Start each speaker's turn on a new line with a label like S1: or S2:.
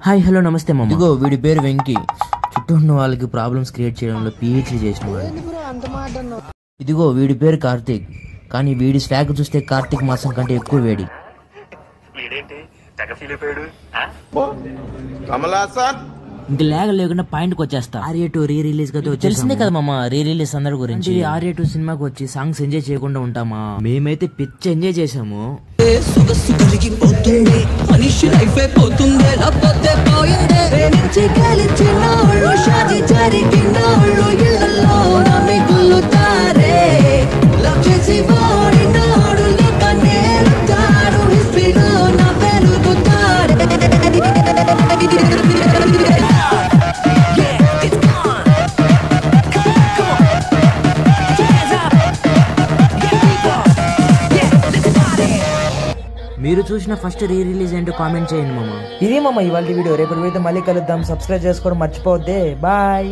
S1: Hi hello నమస్తే మామ.
S2: ఇదిగో వీడి పేరు వెంకీ. చుట్టూ ఉన్న వాళ్ళకి ప్రాబ్లమ్స్ క్రియేట్ చేయడంలో పిహెచ్డి చేసినవాడు. ఇదిగో వీడి పేరు కార్తీక్. కానీ వీడి స్లాగ్ చూస్తే కార్తీక్ మాసం కంటే ఎక్కువ వేడి.
S1: ఇంక లేక లేకుండా పాయింట్కి వచ్చేస్తా. ఆర్య2 రీ రిలీజ్ గా
S2: తెలిసిందే కదా మామ, రీ రిలీజ్ అందరి గురించి.
S1: ఆర్య2 సినిమాకి వచ్చి సాంగ్స్ ఎంజాయ్ చేయకుండా ఉంటామా? మేమైతే పిచ్చ ఎంజాయ్ చేసాము. మీరు చూసిన ఫస్ట్ రీ రిలీజ్ ఏంటో కామెంట్ చేయండి మామ.
S2: ఇది మామ ఇవాళ వీడియో. రేపటి వీడియో మళ్ళీ కలుద్దాం. సబ్స్క్రైబ్ చేసుకోవడం మర్చిపోవద్దే. బాయ్.